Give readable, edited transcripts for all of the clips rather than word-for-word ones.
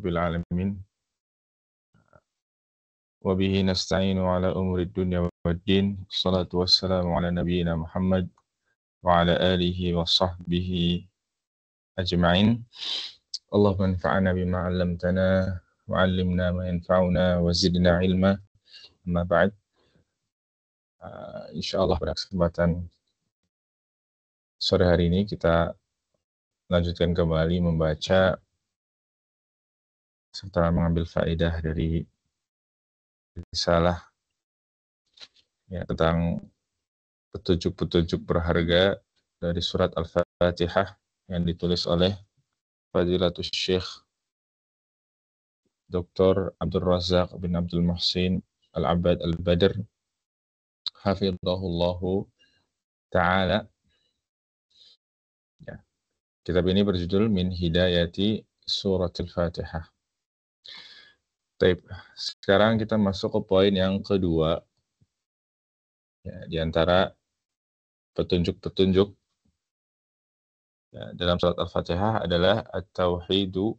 rabbil alamin. Wa bihi nasta'inu ala umuri dunya waddin. Salatu wassalamu ala nabiyyina Muhammad wa ala alihi wa sahbihi ajma'in. Allahumma anfa'na bima 'allamtana wa 'allimna ma yanfa'una wa zidna ilma. Amma ba'd. Insyaallah pada kesempatan sore hari ini kita lanjutkan kembali membaca serta mengambil faedah dari risalah ya, tentang petunjuk-petunjuk berharga dari surat Al-Fatihah yang ditulis oleh Fadilatul Syekh Dr. Abdul Razak bin Abdul Muhsin Al-Abbad Al-Badr hafizahullahu ta'ala. Ya. Kitab ini berjudul Min Hidayati Surat Al-Fatihah. Sekarang kita masuk ke poin yang kedua. Ya, di antara petunjuk-petunjuk ya, dalam surat Al-Fatihah adalah At-Tauhidu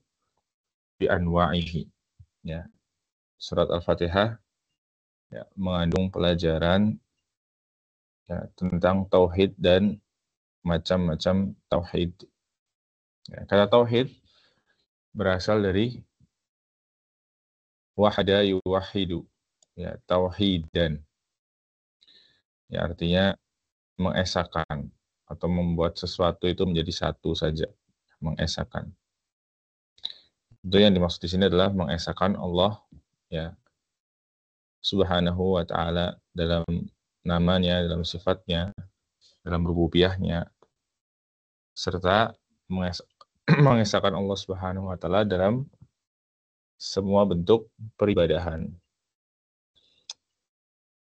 bi anwa'ihi. Ya. Surat Al-Fatihah ya, mengandung pelajaran ya, tentang tauhid dan macam-macam tauhid. Ya, kata tauhid berasal dari wahada yuwahidu, ya, tauhidan. Ya, artinya mengesahkan atau membuat sesuatu itu menjadi satu saja, mengesahkan. Itu yang dimaksud di sini adalah mengesahkan Allah ya Subhanahu wa ta'ala dalam namanya, dalam sifatnya, dalam rububiyahnya, serta mengesahkan Allah Subhanahu wa ta'ala dalam semua bentuk peribadahan.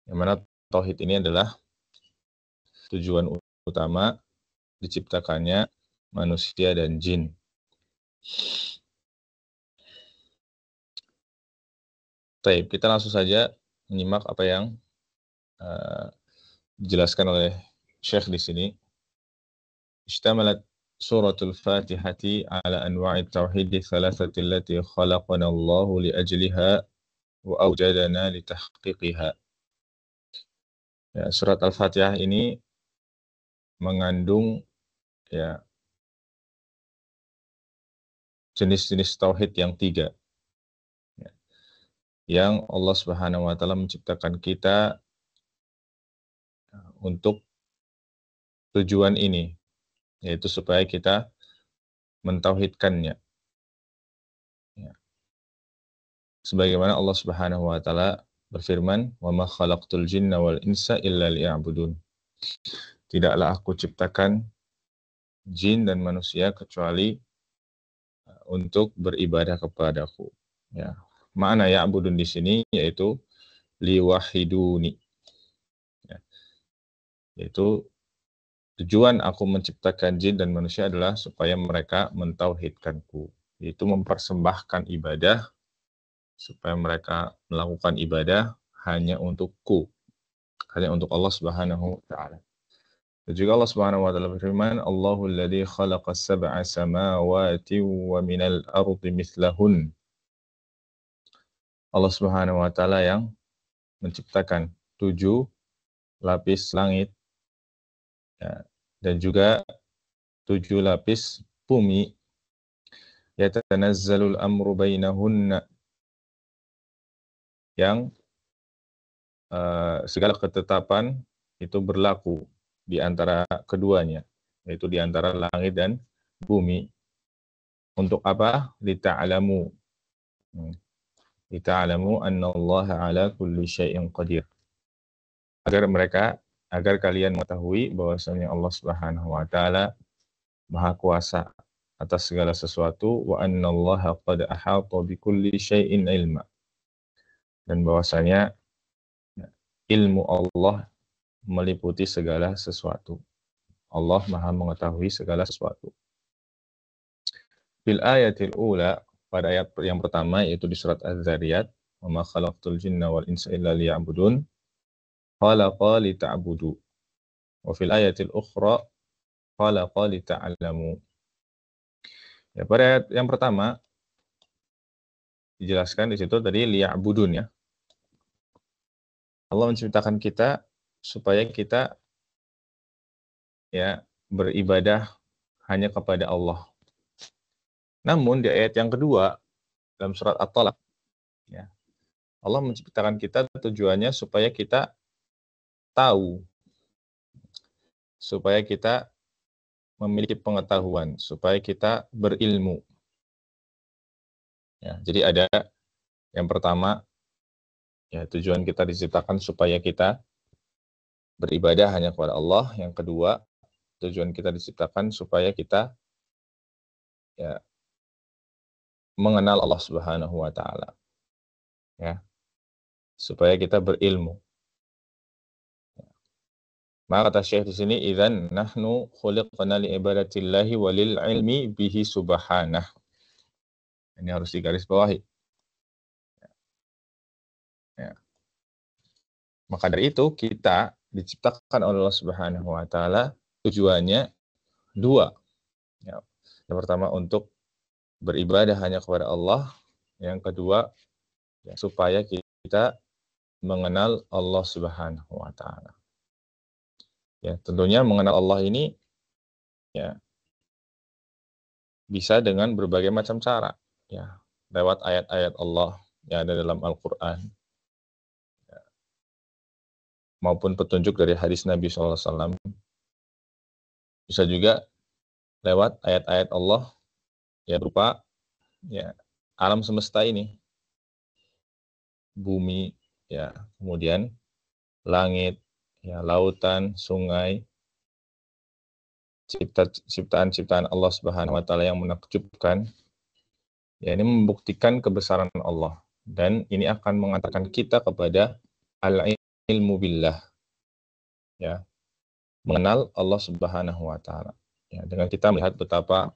Yang mana tauhid ini adalah tujuan utama diciptakannya manusia dan jin. Baik, kita langsung saja menyimak apa yang dijelaskan oleh Syekh di sini. Ishtamalat suratul Fatihati ala anwa'i tauhid thalathati allati khalaqana Allahu li ajliha wa awjadana li tahqiqiha. Ya, surat Al-Fatihah ini mengandung ya jenis-jenis tauhid yang 3. Ya, yang Allah Subhanahu wa taala menciptakan kita untuk tujuan ini, yaitu supaya kita mentauhidkannya. Ya. Sebagaimana Allah Subhanahu wa taala berfirman, "Wa ma khalaqtul jinna wal insa illa liya'budun." Tidaklah aku ciptakan jin dan manusia kecuali untuk beribadah kepadaku. Ya. Makna ya'budun di sini yaitu liwahiduni. Ya. Yaitu tujuan aku menciptakan jin dan manusia adalah supaya mereka mentauhidkanku. Yaitu mempersembahkan ibadah supaya mereka melakukan ibadah hanya untukku, hanya untuk Allah Subhanahu wa taala. Dan juga Allah Subhanahu wa taala berfirman, Allahul ladzi khalaqas sab'a samawati wa minal ardi mithlahun. Allah Subhanahu wa taala yang menciptakan 7 lapis langit ya, dan juga 7 lapis bumi. Yatanazzalul amru bainahunna, yang segala ketetapan itu berlaku di antara keduanya, yaitu di antara langit dan bumi. Untuk apa? Lita'alamu. Lita'alamu annallaha ala kulli syai'in qadir. Agar kalian mengetahui bahwasanya Allah Subhanahu wa taala Maha Kuasa atas segala sesuatu, wa annallaha qad ahata bikulli syai'in ilma. Dan bahwasanya ilmu Allah meliputi segala sesuatu. Allah Maha mengetahui segala sesuatu. Bil ayatil ula, pada ayat yang pertama yaitu di surat Az-Zariyat, wa ma khalaqtul jinna wal insa illa liya'budun, khalaqa lita'budu. Wa fil ayatil ukhra, khalaqa lita'alamu. Ya, pada ayat yang pertama dijelaskan di situ tadi liya'budun ya. Allah menciptakan kita supaya kita ya beribadah hanya kepada Allah. Namun di ayat yang kedua dalam surat At-Talaq ya, Allah menciptakan kita tujuannya supaya kita tahu, supaya kita memiliki pengetahuan, supaya kita berilmu. Ya, jadi ada yang pertama, ya tujuan kita diciptakan supaya kita beribadah hanya kepada Allah. Yang kedua, tujuan kita diciptakan supaya kita ya mengenal Allah Subhanahu wa taala. Ya, supaya kita berilmu. Maka kata Syekh di sini, idzan nahnu khuliqna li ibadatillahi walil ilmi bihi subhanah. Ini harus digarisbawahi. Ya. Maka dari itu kita diciptakan oleh Allah Subhanahu wa taala tujuannya dua. Ya. Yang pertama untuk beribadah hanya kepada Allah, yang kedua ya, supaya kita mengenal Allah Subhanahu wa taala. Ya, tentunya mengenal Allah ini ya bisa dengan berbagai macam cara, ya, lewat ayat-ayat Allah yang ada dalam Al-Qur'an. Ya, maupun petunjuk dari hadis Nabi SAW. Bisa juga lewat ayat-ayat Allah ya berupa ya alam semesta ini, bumi, ya, kemudian langit, ya, lautan, sungai, ciptaan-ciptaan Allah Subhanahu wa taala yang menakjubkan. Ya, ini membuktikan kebesaran Allah dan ini akan mengantarkan kita kepada al-ilmu billah. Ya, mengenal Allah Subhanahu wa taala. Ya, dengan kita melihat betapa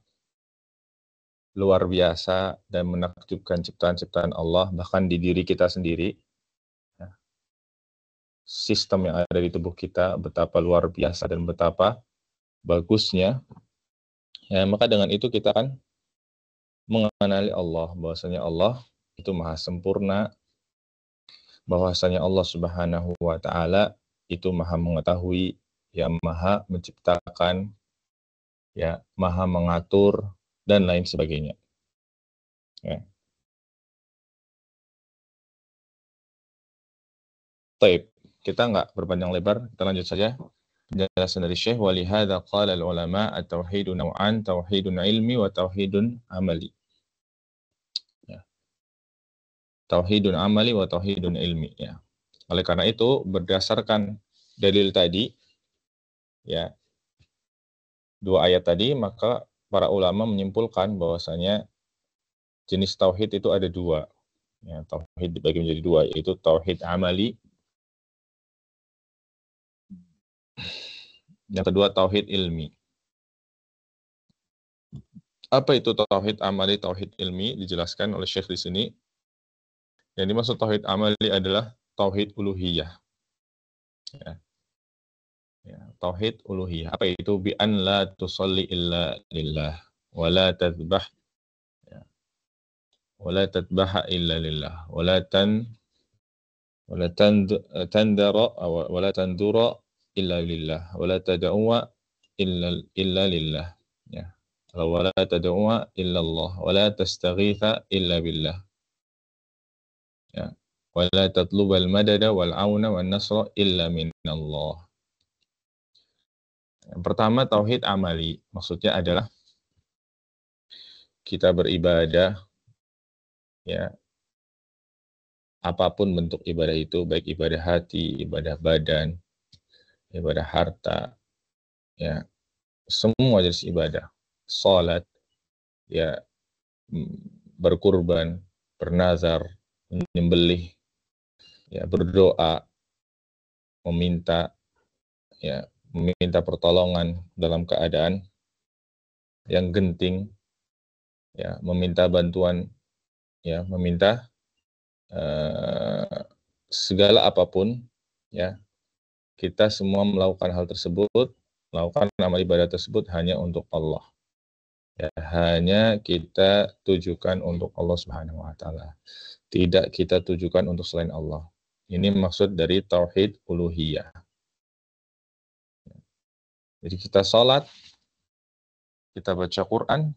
luar biasa dan menakjubkan ciptaan-ciptaan Allah bahkan di diri kita sendiri. Ya, sistem yang ada di tubuh kita betapa luar biasa dan betapa bagusnya. Ya, maka dengan itu kita akan mengenali Allah, bahwasanya Allah itu maha sempurna, bahwasanya Allah Subhanahu wa taala itu maha mengetahui, ya maha menciptakan, ya maha mengatur dan lain sebagainya. Ya. Taib, kita nggak berpanjang lebar, kita lanjut saja. Penjelasan dari Syekh, walihada qala al-ulama at-tauhidu naw'an, tauhidun ilmi wa tauhidun amali. Ya. Tauhidun amali wa tauhidun ilmi. Ya. Oleh karena itu, berdasarkan dalil tadi, ya, dua ayat tadi, maka para ulama menyimpulkan bahwasanya jenis tauhid itu ada dua. Ya, tauhid dibagi menjadi dua, yaitu tauhid amali, yang kedua tauhid ilmi. Apa itu tauhid amali, tauhid ilmi? Dijelaskan oleh Syekh di sini. Yang dimaksud tauhid amali adalah tauhid uluhiyah. Ya. Ya, tauhid uluhiyah. Apa itu? Bi an la tusalli illa lillah wa la tadbah, ya, wa la tadbaha illa lillah wa la tandara wa la tandura illa lillah wa la tad'uwa illa lillah. Ya. Wa la tad'uwa illa Allah wa la tastaghitha illa billah. Ya. Wa la tatlubal madada wal auna wan nasra illa min Allah. Yang pertama tauhid amali, maksudnya adalah kita beribadah, ya, apapun bentuk ibadah itu, baik ibadah hati, ibadah badan, ibadah harta, ya, semua jenis ibadah, salat, ya, berkurban, bernazar, menyembelih, ya, berdoa, meminta, ya, meminta pertolongan dalam keadaan yang genting, ya, meminta bantuan, ya, meminta segala apapun, ya, kita semua melakukan hal tersebut, melakukan amal ibadah tersebut hanya untuk Allah. Ya, hanya kita tujukan untuk Allah Subhanahu wa taala. Tidak kita tujukan untuk selain Allah. Ini maksud dari tauhid uluhiyah. Jadi kita sholat, kita baca Quran,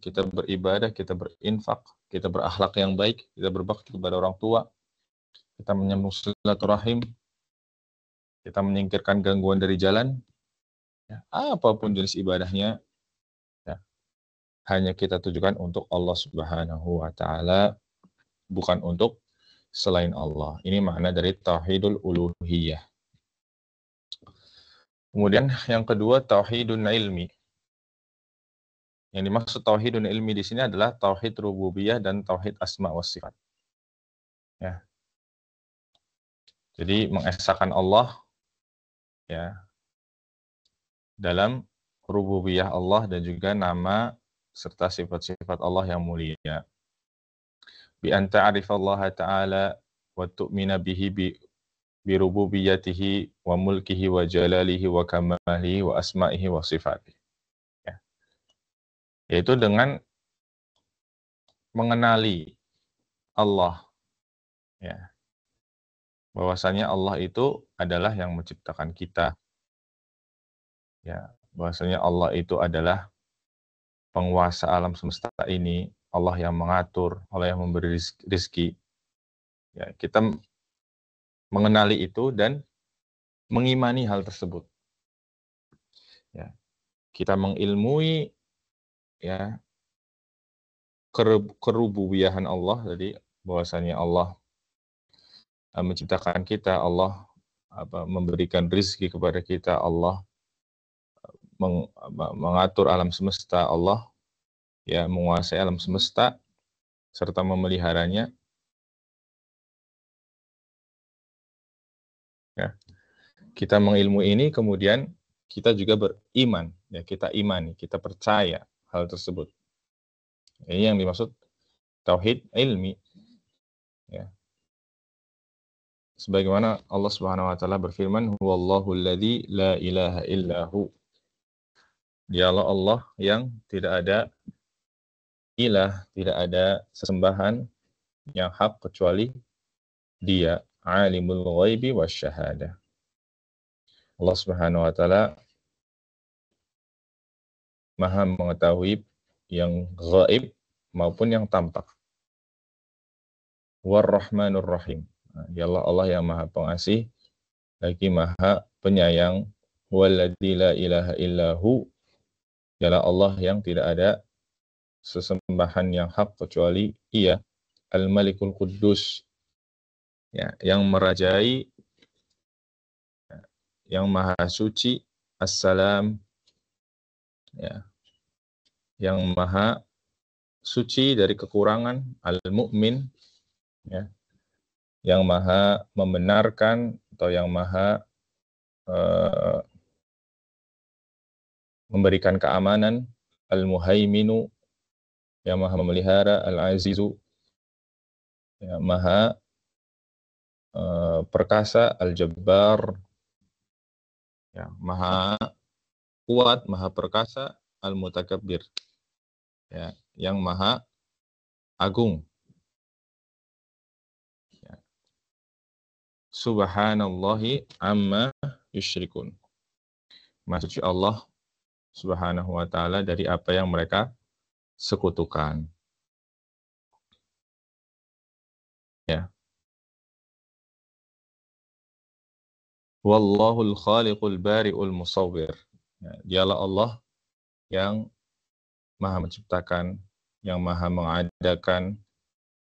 kita beribadah, kita berinfak, kita berakhlak yang baik, kita berbakti kepada orang tua, kita menyambung silaturahim, kita menyingkirkan gangguan dari jalan, ya, apapun jenis ibadahnya, ya, hanya kita tujukan untuk Allah Subhanahu wa taala, bukan untuk selain Allah. Ini makna dari tauhidul uluhiyah. Kemudian yang kedua tauhidun ilmi. Yang dimaksud tauhidun ilmi di sini adalah tauhid rububiyah dan tauhid asma wa sifat. Ya. Jadi mengesahkan Allah, ya, dalam rububiyah Allah dan juga nama serta sifat-sifat Allah yang mulia. Bi an ta'rifallaha ta'ala wa tu'mina bihi bi rububiyatihi wa mulkihi wa jalalihi wa kamalihi wa asma'ihi wa sifatihi. Ya. Yaitu dengan mengenali Allah, ya. Bahwasanya Allah itu adalah yang menciptakan kita. Ya, bahwasanya Allah itu adalah penguasa alam semesta ini, Allah yang mengatur, Allah yang memberi rizki. Ya, kita mengenali itu dan mengimani hal tersebut. Ya, kita mengilmui, ya, kerububiyahan Allah, jadi bahwasanya Allah menciptakan kita, Allah memberikan rizki kepada kita, Allah mengatur alam semesta, Allah ya menguasai alam semesta serta memeliharanya. Ya. Kita mengilmu ini, kemudian kita juga beriman, ya, kita imani, kita percaya hal tersebut. Ini yang dimaksud tauhid ilmi, ya. Sebagaimana Allah Subhanahu wa taala berfirman, "Huwallahu alladzi la ilaha illahu." Dialah Allah yang tidak ada ilah, tidak ada sesembahan yang hak kecuali Dia, alimul ghaibi wasyahadah. Allah Subhanahu wa taala Maha mengetahui yang gaib maupun yang tampak. War-Rahmanur Rahim. Nah, dialah Allah yang Maha Pengasih lagi Maha Penyayang. Walladzi la ilaha illahu. Dialah Allah yang tidak ada sesembahan yang hak kecuali Ia. Al-Malikul Quddus, ya, yang merajai, yang Maha Suci. Assalam, ya, yang Maha Suci dari kekurangan. Al-Mu'min, ya, yang Maha membenarkan atau yang Maha memberikan keamanan. Al-Muhaiminu, yang Maha memelihara. Al-Azizu, yang Maha perkasa. Al-Jabbar, ya, Maha kuat, Maha perkasa. Al-Mutakabbir, ya, yang Maha agung. Ya. Subhanallahi amma yusyrikun. Maha suci Allah Subhanahu wa taala dari apa yang mereka sekutukan. Ya. Wallahul khaliqul bari'ul musawwir. Ya, dialah Allah yang Maha menciptakan, yang Maha mengadakan,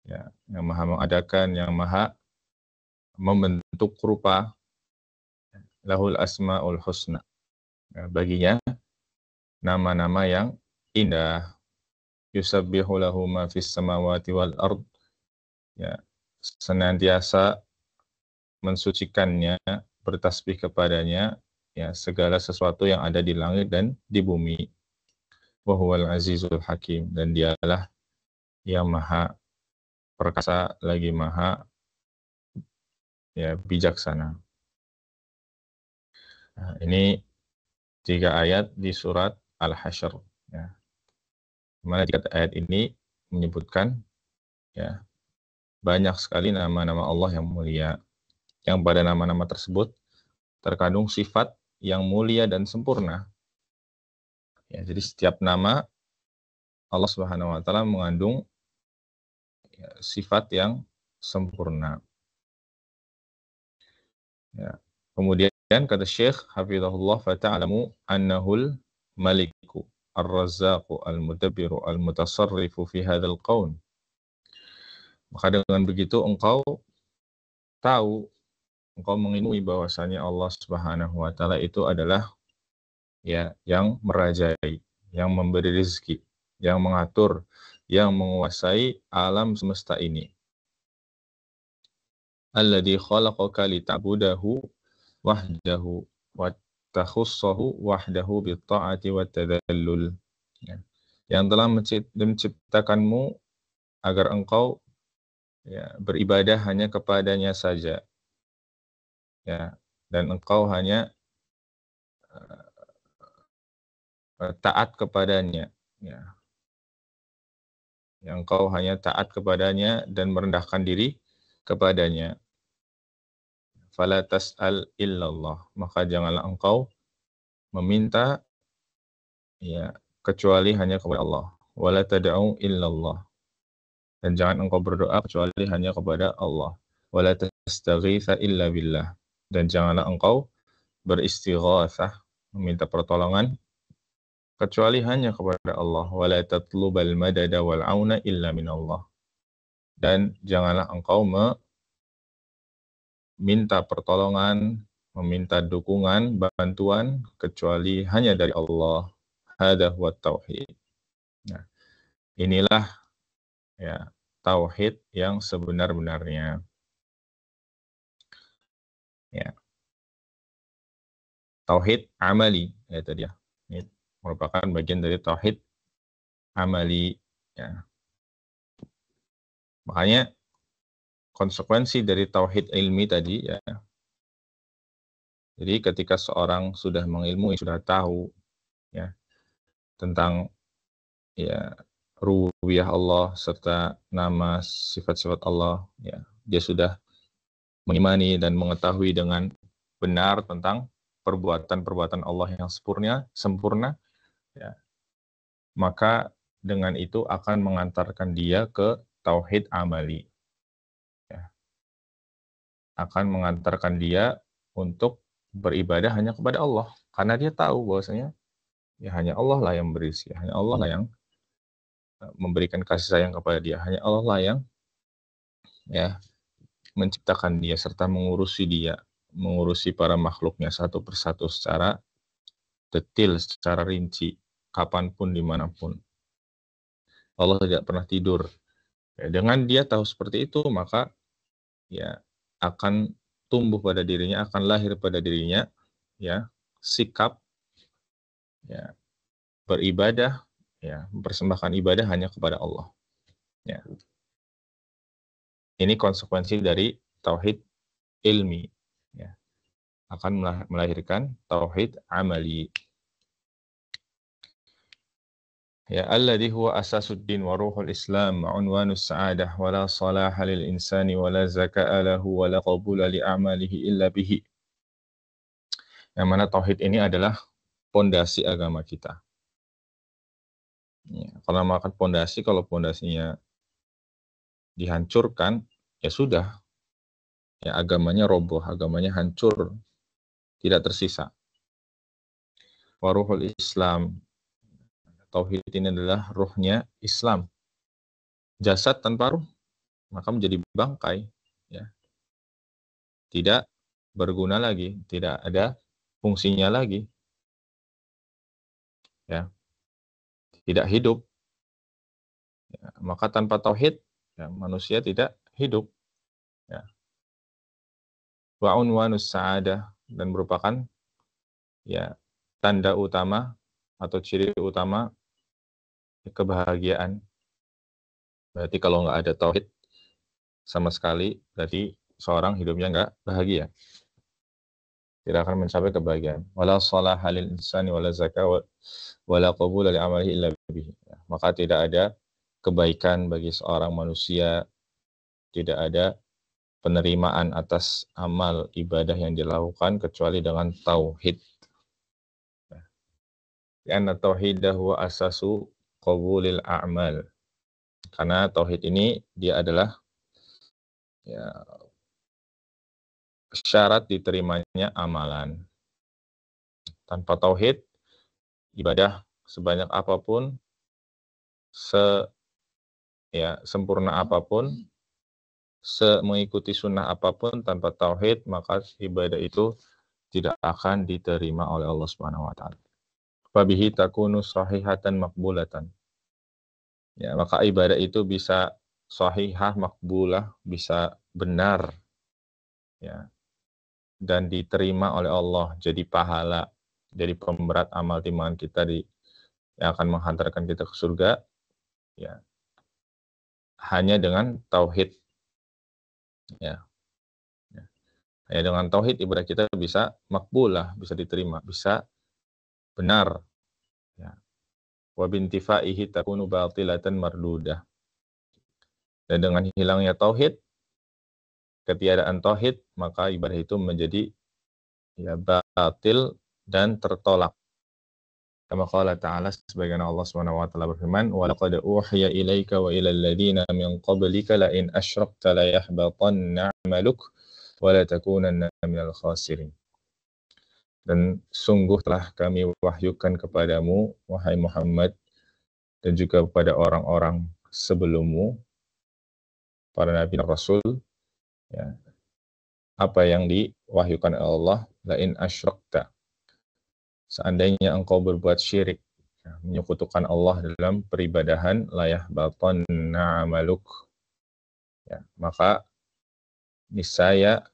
ya, yang Maha mengadakan, yang Maha membentuk rupa. Lahul asmaul husna. Ya, baginya nama-nama yang indah. Yusabbihu lahu ma fis samawati wal ard. Ya, senantiasa mensucikannya, bertasbih kepadanya, ya, segala sesuatu yang ada di langit dan di bumi. Wa huwal azizul hakim, dan dialah yang maha perkasa lagi maha, ya, bijaksana. Nah, ini 3 ayat di surat Al-Hasyr, ya. Mana jika ayat ini menyebutkan ya banyak sekali nama-nama Allah yang mulia, yang pada nama-nama tersebut terkandung sifat yang mulia dan sempurna. Ya, jadi setiap nama Allah Subhanahu wa taala mengandung ya, sifat yang sempurna. Ya. Kemudian kata Syekh hafizahullah fata'lamu annahul maliku ar-razzaqu al-mudabbiru al-mutasarrifu fi hadzal qaun. Maka dengan begitu engkau tahu, engkau mengilmui bahwasanya Allah Subhanahu wa taala itu adalah ya yang merajai, yang memberi rezeki, yang mengatur, yang menguasai alam semesta ini. Alladzi khalaqaka lita'budahu wahdahu wa takhussahu wahdahu bitta'ati wa tadallul. Ya. Yang telah menciptakanmu agar engkau ya, beribadah hanya kepadanya saja. Ya, dan engkau hanya taat kepadanya. Ya. Yang engkau hanya taat kepadanya dan merendahkan diri kepadanya. Fala tas'al illallah. Maka janganlah engkau meminta ya kecuali hanya kepada Allah. Wala tad'u illallah. Dan jangan engkau berdoa kecuali hanya kepada Allah. Wala tastaghitsa illa billah. Dan janganlah engkau beristighatsah, meminta pertolongan kecuali hanya kepada Allah. Wala tatlubal madada wal auna illa minallah. Dan janganlah engkau meminta pertolongan, meminta dukungan, bantuan kecuali hanya dari Allah. Hada huwa tauhid. Nah, inilah ya tauhid yang sebenar-benarnya. Ya. Tauhid amali ya tadi ya. Ini merupakan bagian dari tauhid amali ya. Makanya konsekuensi dari tauhid ilmi tadi ya. Jadi ketika seorang sudah mengilmui, sudah tahu ya tentang ya rububiyah Allah serta nama sifat-sifat Allah ya, dia sudah mengimani dan mengetahui dengan benar tentang perbuatan-perbuatan Allah yang sempurna ya, maka dengan itu akan mengantarkan dia ke tauhid amali ya. Akan mengantarkan dia untuk beribadah hanya kepada Allah karena dia tahu bahwasanya ya hanya Allah lah yang berisi, hanya Allah lah yang memberikan kasih sayang kepada dia, hanya Allah lah yang ya menciptakan dia serta mengurusi dia, mengurusi para makhluknya satu persatu secara detil, secara rinci, kapanpun, dimanapun. Allah tidak pernah tidur. Ya, dengan dia tahu seperti itu, maka ya akan tumbuh pada dirinya, akan lahir pada dirinya, ya sikap, ya beribadah, ya mempersembahkan ibadah hanya kepada Allah. Ya. Ini konsekuensi dari tauhid ilmi. Ya. Akan melahirkan tauhid amali. Ya alladhi huwa asasuddin wa ruhul islam wa unwanus sa'adah wa la salaha lil insani wa la zaka'a lahu wa la qabula li a'malihi illa bihi. Yang mana tauhid ini adalah pondasi agama kita. Ya, kalau makan pondasi, kalau pondasinya dihancurkan, ya sudah. Ya agamanya roboh, agamanya hancur, tidak tersisa. Wa ruhul islam. Tauhid ini adalah ruhnya Islam. Jasad tanpa ruh maka menjadi bangkai, ya. Tidak berguna lagi, tidak ada fungsinya lagi, ya. Tidak hidup. Ya. Maka tanpa tauhid, ya, manusia tidak hidup. Ya. Wa unwanus sa'adah, dan merupakan ya tanda utama atau ciri utama kebahagiaan. Berarti kalau nggak ada tauhid sama sekali, berarti seorang hidupnya nggak bahagia. Tidak akan mencapai kebahagiaan. Wala salaha lil insani wala zakah wala qabula li amalihi illa bihi. maka tidak ada kebaikan bagi seorang manusia, tidak ada penerimaan atas amal ibadah yang dilakukan kecuali dengan tauhid. Karena tauhid huwa asasu qabulil a'mal. Karena tauhid ini dia adalah ya, syarat diterimanya amalan. Tanpa tauhid, ibadah sebanyak apapun, sempurna apapun, mengikuti sunnah apapun, tanpa tauhid, maka ibadah itu tidak akan diterima oleh Allah Subhanahu wa taala. Fabihi takunu sahihatan maqbulatan. Ya, maka ibadah itu bisa sahihah, makbulah, bisa benar, ya, dan diterima oleh Allah, jadi pahala, jadi pemberat amal timbangan kita yang akan menghantarkan kita ke surga, ya, hanya dengan tauhid, ya. Hanya dengan tauhid ibadah kita bisa makbulah, bisa diterima, bisa benar, ya. Wa bintifaihi takunu batilatan mardudah. Dan dengan hilangnya tauhid, ketiadaan tauhid, maka ibadah itu menjadi ya batil dan tertolak. Kama qala ta'ala, sebagaimana Allah Subhanahu wa taala berfirman, "Wa laqad uhiya ilaika wa ilal ladzina min qablika la in asyrakta la yahbatanna 'amaluk wa la takunanna minal khasirin." Dan sungguh telah kami wahyukan kepadamu, wahai Muhammad, dan juga kepada orang-orang sebelummu, para nabi dan rasul, ya, apa yang diwahyukan oleh Allah, la in asyrakta, seandainya engkau berbuat syirik, ya, menyekutukan Allah dalam peribadahan, la yahbatanna amaluk, ya, maka niscaya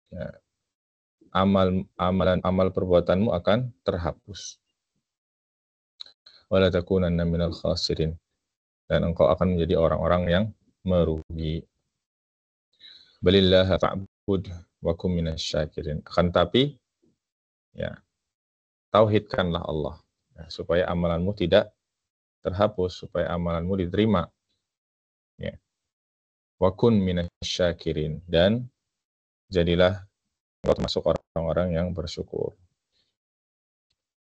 ya, amal perbuatanmu akan terhapus. Wala takunanna minal khasirin, dan engkau akan menjadi orang-orang yang merugi. Balillaha fa'bud wa kum minasyakirin. Akan tapi ya, tauhidkanlah Allah, ya, supaya amalanmu tidak terhapus, supaya amalanmu diterima. Ya. Wa kun minasyakirin, dan jadilah engkau termasuk orang-orang yang bersyukur.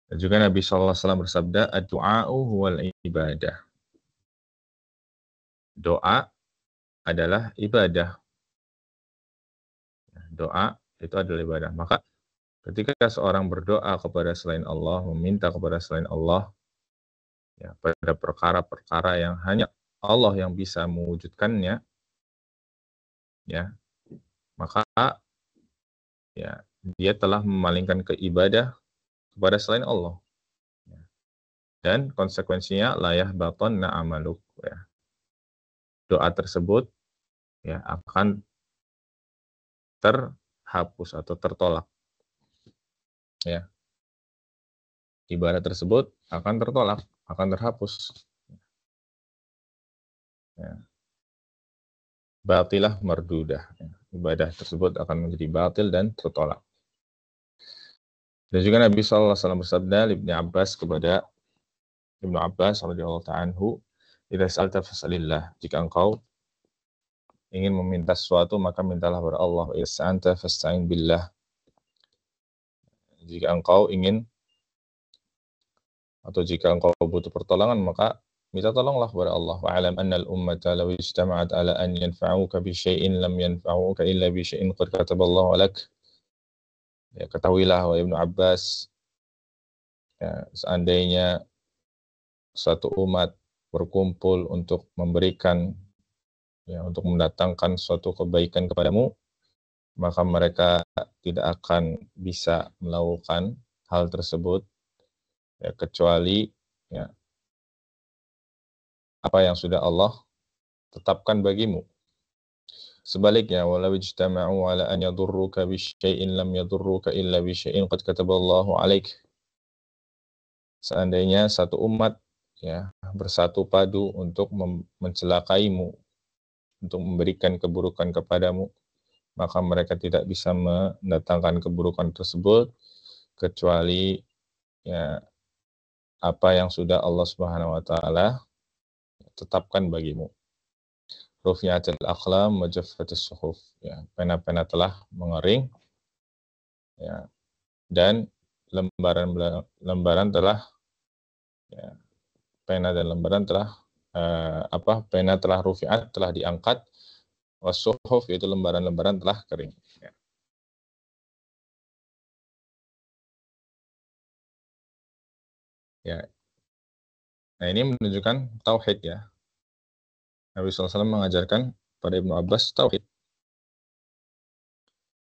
Dan juga Nabi SAW bersabda, ad-du'a'u huwal ibadah. Doa adalah ibadah. Doa itu adalah ibadah. Maka ketika seorang berdoa kepada selain Allah, meminta kepada selain Allah, ya, pada perkara-perkara yang hanya Allah yang bisa mewujudkannya, ya, maka ya, dia telah memalingkan keibadah kepada selain Allah. Dan konsekuensinya layah baton na amaluk, ya. Doa tersebut ya akan terhapus atau tertolak. Ya. Ibadah tersebut akan tertolak, akan terhapus. Ya. Batilah mardudah. Ya. Ibadah tersebut akan menjadi batil dan tertolak. Dan juga Nabi SAW bersabda Ibnu Abbas kepada Ibnu Abbas radhiyallahu ta'ala anhu, "Idza sa'alta fas'alillah." Jika engkau ingin meminta sesuatu, maka mintalah kepada Allah. "Idza sa'anta fasta'in billah." Jika engkau ingin atau jika engkau butuh pertolongan, maka minta tolonglah kepada Allah. Wa'alam annal ummata law ijtama'at ala an yanfa'uka bi syai'in lam yanfa'uka illa bi syai'in qad kataballahu lak. Ya, ketahuilah wahai Ibnu Abbas, ya, seandainya satu umat berkumpul untuk memberikan, ya, untuk mendatangkan suatu kebaikan kepadamu, maka mereka tidak akan bisa melakukan hal tersebut, ya, kecuali ya, apa yang sudah Allah tetapkan bagimu. Sebaliknya, walau ijtama'u ala an yadurruka bi syai'in lam yadurruka illa bi syai'in qad kataballahu 'alaik. Seandainya satu umat ya bersatu padu untuk mencelakaimu, untuk memberikan keburukan kepadamu, maka mereka tidak bisa mendatangkan keburukan tersebut kecuali ya apa yang sudah Allah Subhanahu wa taala tetapkan bagimu. Rufi'atil aqlam wa jaffatis suhuf. Ya, pena-pena telah mengering, ya, dan lembaran telah, ya, pena dan lembaran telah pena telah rufi'at, telah diangkat, wasuhuf yaitu lembaran-lembaran telah kering. Ya. Ya. Nah, ini menunjukkan tauhid ya. Nabi SAW mengajarkan pada Ibnu Abbas tauhid.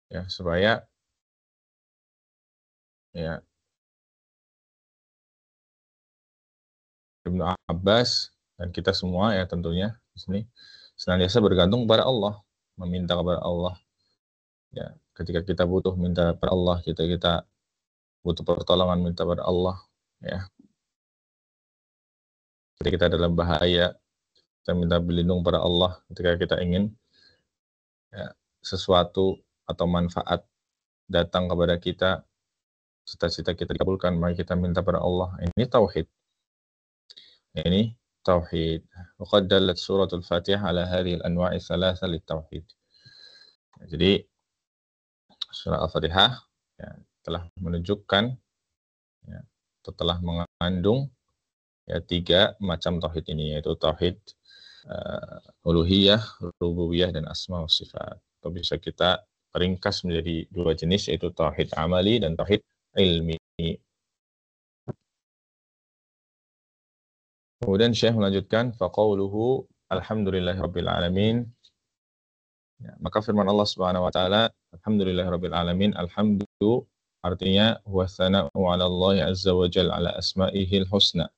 Ya, supaya ya Ibnu Abbas dan kita semua ya tentunya di sini senantiasa bergantung kepada Allah, meminta kepada Allah. Ya, ketika kita butuh minta kepada Allah, kita butuh pertolongan minta kepada Allah. Ya, ketika kita dalam bahaya, kita minta berlindung pada Allah. Ketika kita ingin, ya, sesuatu atau manfaat datang kepada kita, cita-cita kita dikabulkan, maka kita minta pada Allah. Ini tauhid. Ini tauhid. Waqad dallat suratul Fatihah ala hadhihi al-anwa'i thalatha lit-tauhid. Jadi surah Al-Fatihah, ya, telah menunjukkan, ya, telah mengandung, ya, 3 macam tauhid ini, yaitu tauhid uluhiyah, rububiyah, dan asma wa sifat. Atau bisa kita ringkas menjadi 2 jenis, yaitu tauhid amali dan tauhid ilmi. Kemudian Syekh melanjutkan, faqauluhu alhamdulillahirabbil alamin. Ya, maka firman Allah Subhanahu wa taala, alhamdulillahirabbil alamin, alhamdu artinya huwa tsana'u 'ala Allah azza wa jalla ala asma'ihil husna.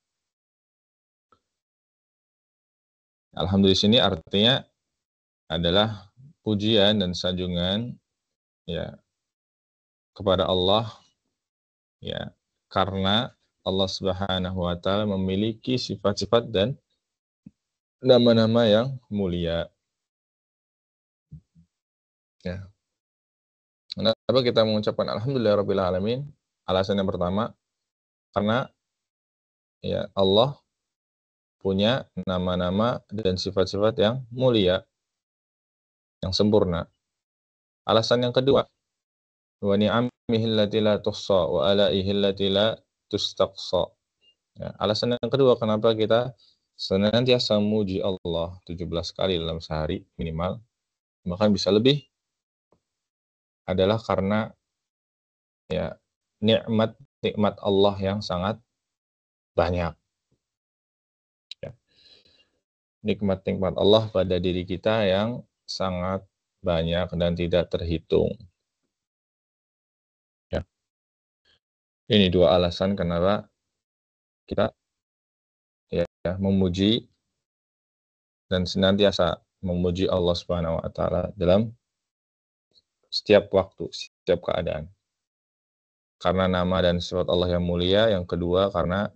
Alhamdulillah sini artinya adalah pujian dan sanjungan, ya, kepada Allah, ya, karena Allah Subhanahu wa taala memiliki sifat-sifat dan nama-nama yang mulia. Ya. Kenapa kita mengucapkan alhamdulillahirabbil alamin? Alasan yang pertama, karena, ya, Allah punya nama-nama dan sifat-sifat yang mulia, yang sempurna. Alasan yang kedua, wa ni'amihi allati la tuhsa wa alaihi allati la tustaqsa. Ya, alasan yang kedua kenapa kita senantiasa memuji Allah 17 kali dalam sehari minimal, bahkan bisa lebih, adalah karena, ya, nikmat Allah yang sangat banyak. Ya. Nikmat-nikmat Allah pada diri kita yang sangat banyak dan tidak terhitung. Ya. Ini 2 alasan kenapa kita, ya, memuji dan senantiasa memuji Allah Subhanahu wa taala dalam setiap waktu, setiap keadaan. Karena nama dan sifat Allah yang mulia, yang kedua karena,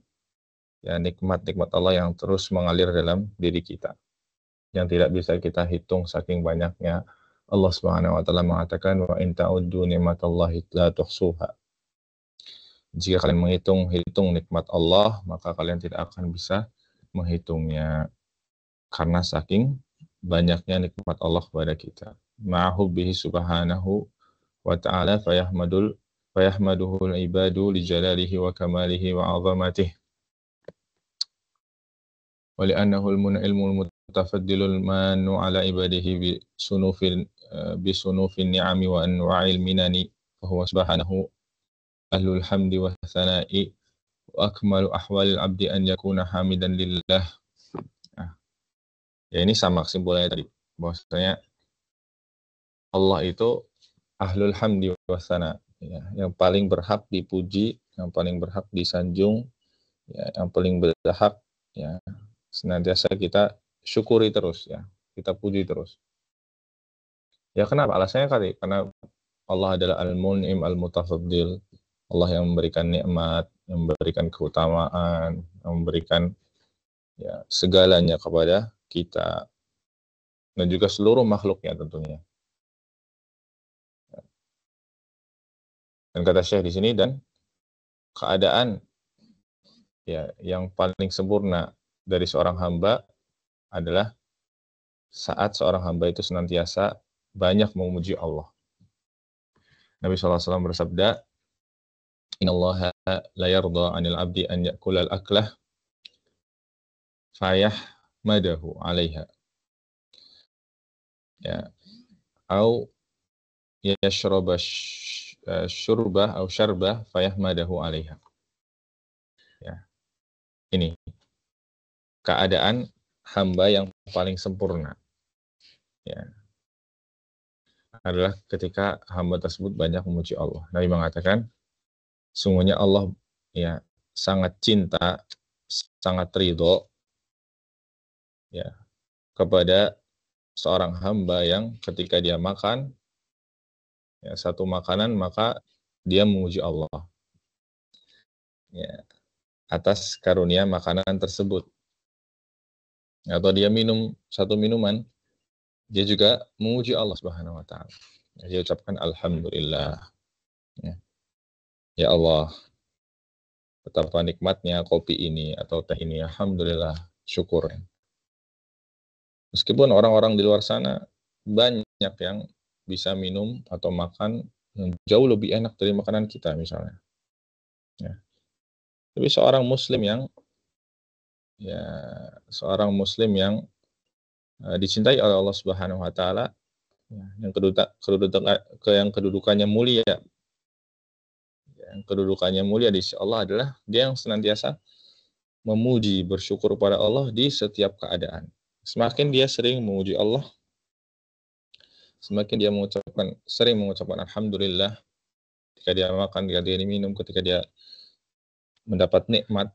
ya, nikmat-nikmat Allah yang terus mengalir dalam diri kita, yang tidak bisa kita hitung saking banyaknya. Allah Subhanahu wa taala mengatakan, wa in ta'uddu ni'matallahi la tuhsuha. Jika kalian hitung nikmat Allah, maka kalian tidak akan bisa menghitungnya, karena saking banyaknya nikmat Allah kepada kita. Ma'hubbihi subhanahu wa ta'ala fayahmaduhul ibadu li jalalihi wa kamalihi wa 'azamatihi. Wa li'annahu al-mun'imul mutafaddilul manu 'ala ibadihi bi sunufin ni'ami wa anwa'il minani, fa huwa subhanahu ahlul hamdi wa tsana'i wa akmalu ahwalil 'abdi an yakuna hamidan lillah. Nah, ya, ini sama kesimpulannya tadi, bahwasanya Allah itu ahlul hamdi wa tsana, ya, yang paling berhak dipuji, yang paling berhak disanjung, ya, yang paling berhak, ya, senantiasa kita syukuri terus, ya, kita puji terus. Ya, kenapa? Alasannya kali karena Allah adalah al-mun'im al-mutafaddil. Allah yang memberikan nikmat, yang memberikan keutamaan, yang memberikan, ya, segalanya kepada kita dan juga seluruh makhluknya tentunya. Dan kata Syekh di sini, dan keadaan ya, yang paling sempurna dari seorang hamba adalah saat seorang hamba itu senantiasa banyak memuji Allah. Nabi SAW bersabda, Innallaha la yarda 'anil 'abdi an ya'kula al-aklah fayahmadahu 'alaiha. Ya, au yashraba syurbah au syarbah fayahmadahu 'alaiha. Ya, ini keadaan hamba yang paling sempurna. Ya, adalah ketika hamba tersebut banyak memuji Allah. Nabi mengatakan, sungguhnya Allah ya sangat cinta, sangat ridho ya kepada seorang hamba yang ketika dia makan ya, satu makanan maka dia memuji Allah ya atas karunia makanan tersebut. Atau dia minum satu minuman, dia juga memuji Allah Subhanahu wa taala. Dia ucapkan alhamdulillah. Ya, ya Allah, betapa nikmatnya kopi ini atau teh ini, alhamdulillah, syukur. Meskipun orang-orang di luar sana banyak yang bisa minum atau makan yang jauh lebih enak dari makanan kita misalnya. Ya. Tapi ya seorang muslim yang dicintai oleh Allah Subhanahu wa taala, ya, yang kedudukannya mulia, yang kedudukannya mulia di sisi Allah adalah dia yang senantiasa memuji, bersyukur kepada Allah di setiap keadaan. Semakin dia sering memuji Allah, semakin dia sering mengucapkan alhamdulillah ketika dia makan, ketika dia minum, ketika dia mendapat nikmat,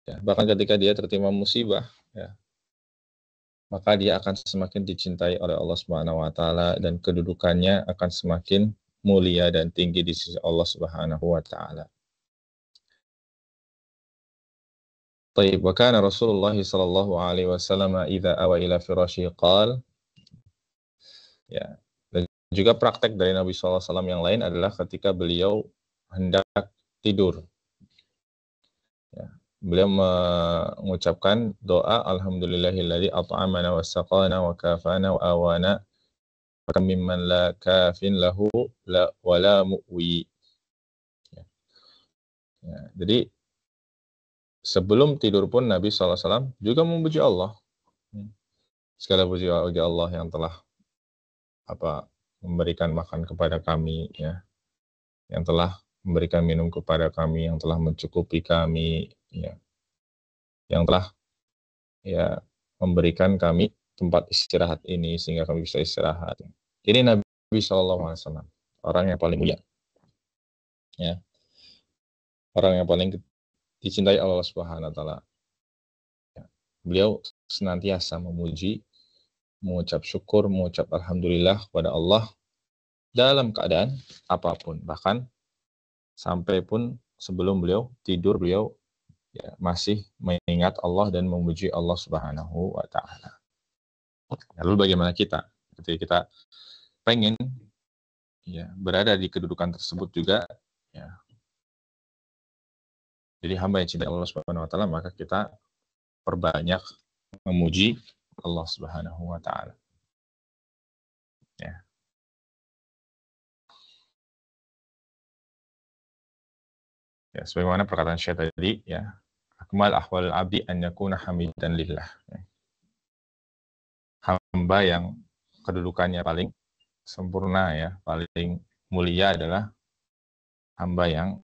ya, bahkan ketika dia tertimpa musibah, ya, maka dia akan semakin dicintai oleh Allah Subhanahu wa taala dan kedudukannya akan semakin mulia dan tinggi di sisi Allah Subhanahu wa taala. Baik, wa kana Rasulullah sallallahu alaihi wasallam idza awa ila firasyi qala, ya. Dan juga praktek dari Nabi sallallahu alaihi wasallam yang lain adalah ketika beliau hendak tidur. Ya. Beliau mengucapkan doa alhamdulillahilladzi at'amana wa saqana wa kafana wa awana wa kam mimman la kafin lahu la wala mu'wi. Ya. Ya, jadi sebelum tidur pun Nabi SAW juga memuji Allah. Segala puji bagi Allah yang telah memberikan makan kepada kami, ya, yang telah memberikan minum kepada kami, yang telah mencukupi kami, ya, yang telah ya memberikan kami tempat istirahat ini sehingga kami bisa istirahat. Ini Nabi SAW, orang yang paling mulia, ya, orang yang paling dicintai Allah Subhanahu wa taala. Ya. Beliau senantiasa memuji, mengucap syukur, mengucap alhamdulillah kepada Allah dalam keadaan apapun. Bahkan sampai pun sebelum beliau tidur, beliau ya, masih mengingat Allah dan memuji Allah Subhanahu wa taala. Lalu bagaimana kita? Ketika kita pengen ya berada di kedudukan tersebut juga, ya. Jadi hamba yang cinta Allah Subhanahu wa taala, maka kita perbanyak memuji Allah Subhanahu wa taala. Ya. Ya, sebagaimana perkataan Syekh tadi, ya, akmal ahwal abdi an yakuna hamidan lillah. Ya. Hamba yang kedudukannya paling sempurna, ya, paling mulia adalah hamba yang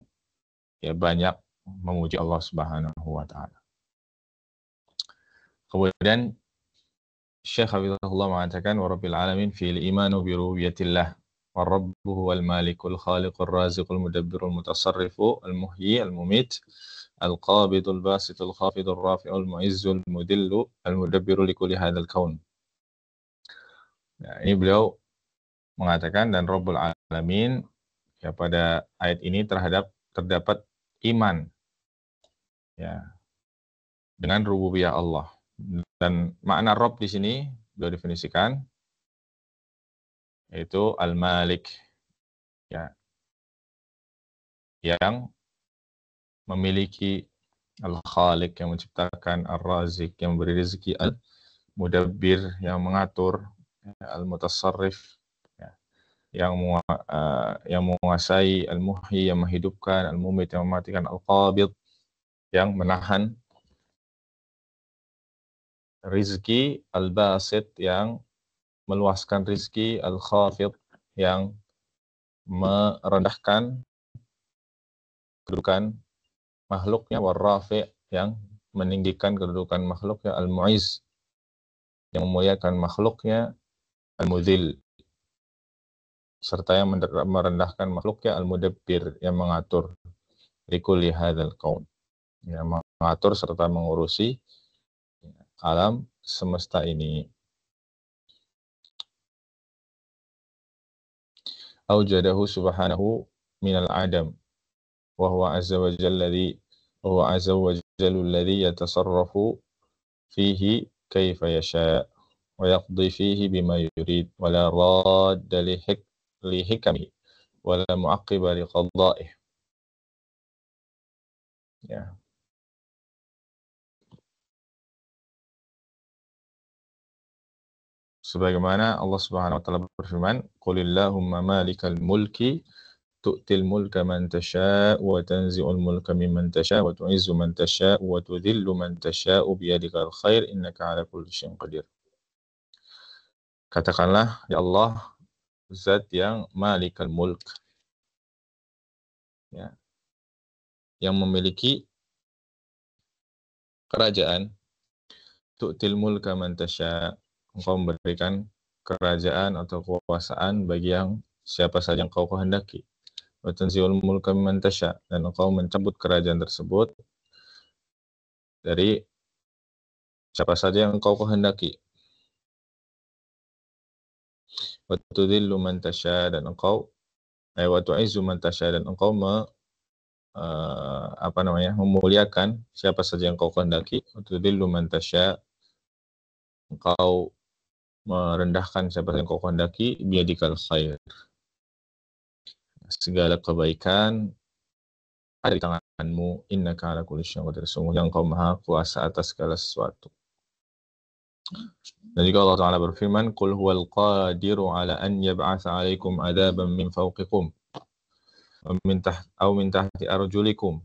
ya banyak memuji Allah Subhanahu wa taala. Kemudian Syekh Habibullah mengatakan wa rabbil alamin fil imanu bi rububiyyatillah wa rabbu huwal malikul khaliqur raziqul mudabbirul mutasarrifu al muhyi al mumit al qabidul basitul khafidul rafi'ul mu'izzul mudillu al mudabbiru likulli hadzal kaun. Nah, ini beliau mengatakan dan Rabbul alamin, ya, pada ayat ini terdapat iman, ya, dengan rububiyah Allah. Dan makna Rabb di sini beliau definisikan yaitu Al-Malik, ya, yang memiliki Al-Khaliq yang menciptakan, Ar-Razik yang memberi rezeki, Al-Mudabbir yang mengatur, Al-Mutasarrif yang menguasai, Al-Muhyi yang menghidupkan, Al-Mumit yang mematikan, Al-Qabid yang menahan rizki, Al-Basit yang meluaskan rizki, Al-Khafid yang merendahkan kedudukan makhluknya, War-Rafi yang meninggikan kedudukan makhluknya, Al-Mu'izz yang memuliakan makhluknya, Al-Mudhil serta yang merendahkan makhluknya, Al-Mudabbir yang mengatur likulli hadzal kaun, yang mengatur serta mengurusi alam semesta ini. Aujadahu subhanahu minal adam wa huwa azza wa jalla alladhi yatasarrafu fihi kaifa yasha wa yaqdi fihi bima yurid wa la radda li hikami wa la mu'aqqiba li qada'ih. Ya. Sebagaimana Allah Subhanahu wa taala berfirman, "Qulillahumma malikal mulki tu'til mulka man tasha' wa tanzi'ul mulka mimman tasha' wa tu'izzu man tasha' wa tudhillu man tasha' biyadikal khair innaka 'ala kulli syai'in qadir." Katakanlah, ya Allah, zat yang malikal mulk, ya, yang memiliki kerajaan, tu'til mulka man tasha', engkau memberikan kerajaan atau kekuasaan bagi yang siapa saja yang kau kehendaki. Wa tanzi'ul mulka mimman tasha', dan engkau mencabut kerajaan tersebut dari siapa saja yang engkau kehendaki. Wa tudhillu man tasha', dan engkau wa tu'izzu man tasha', dan engkau memuliakan siapa saja yang engkau kehendaki. Wa tudhillu man tasha', engkau merendahkan siapa saja yang engkau kehendaki. Biyadikal khair, segala kebaikan ada di tanganmu. Innaka 'ala kulli syai'in qadir, sungguhnya engkau maha kuasa atas segala sesuatu. Dan juga Allah Ta'ala berfirman, "Qul huwal qadiru ala an yab'atsa 'alaikum 'adaban min fawqikum aw min tahti arjulikum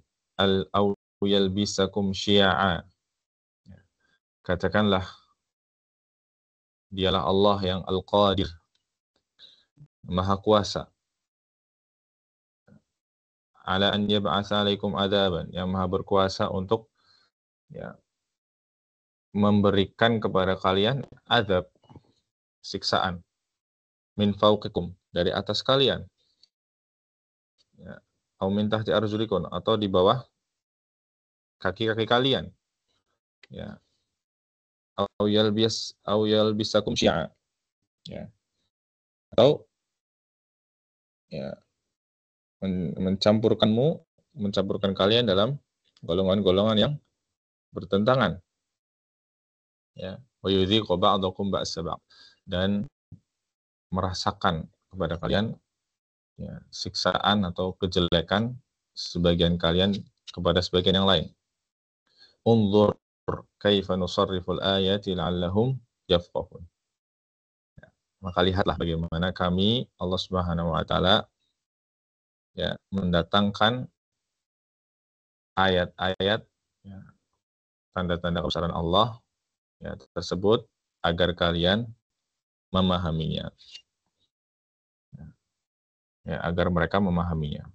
aw yalbisakum syi'a." Katakanlah, dialah Allah yang Al-Qadir, Maha Kuasa, ala an yab'atsa 'alaikum 'adaban, yang Maha berkuasa untuk, ya, memberikan kepada kalian azab, siksaan, min fawqikum, dari atas kalian, ya, au min tahti arjulikum, atau di bawah kaki-kaki kalian, ya, au yalbisakum syi'a, ya, atau, ya, mencampurkan kalian dalam golongan-golongan yang bertentangan, ya, wa yudhiqu ba'dakum ba'sa ba'd, dan merasakan kepada kalian, ya, siksaan atau kejelekan sebagian kalian kepada sebagian yang lain. Unzur kaifa nusarriful ayati la'allahum yafqahun. Ya, maka lihatlah bagaimana kami, Allah Subhanahu wa taala, ya, mendatangkan ayat-ayat, ya, tanda-tanda kebesaran Allah, ya, tersebut agar kalian memahaminya, ya, agar mereka memahaminya.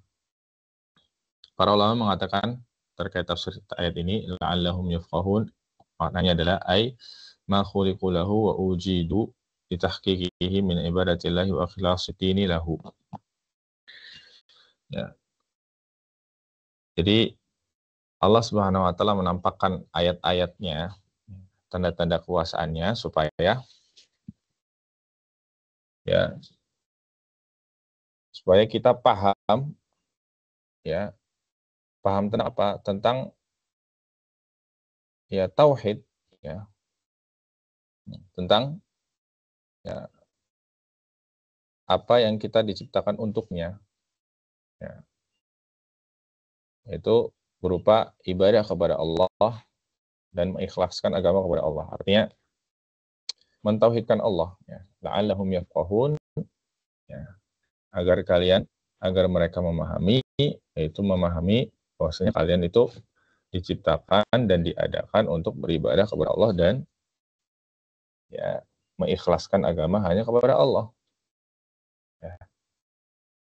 Para ulama mengatakan terkait tafsir ayat ini, la'allahum yafqahun, maknanya adalah ma khuliqu lahu wa ujidu litahqiqihi min ibadatillahi wa ikhlasi dini lahu. Ya. Jadi Allah Subhanahu wa taala menampakkan ayat-ayatnya, tanda-tanda kekuasaannya, supaya, ya, supaya kita paham, ya, paham tentang apa? Tentang, ya, tauhid, ya, tentang, ya, apa yang kita diciptakan untuknya, ya, yaitu berupa ibadah kepada Allah dan mengikhlaskan agama kepada Allah. Artinya mentauhidkan Allah, ya. La'allahum yafqahun, ya. Agar mereka memahami, yaitu memahami bahwasanya kalian itu diciptakan dan diadakan untuk beribadah kepada Allah dan ya mengikhlaskan agama hanya kepada Allah. Ya.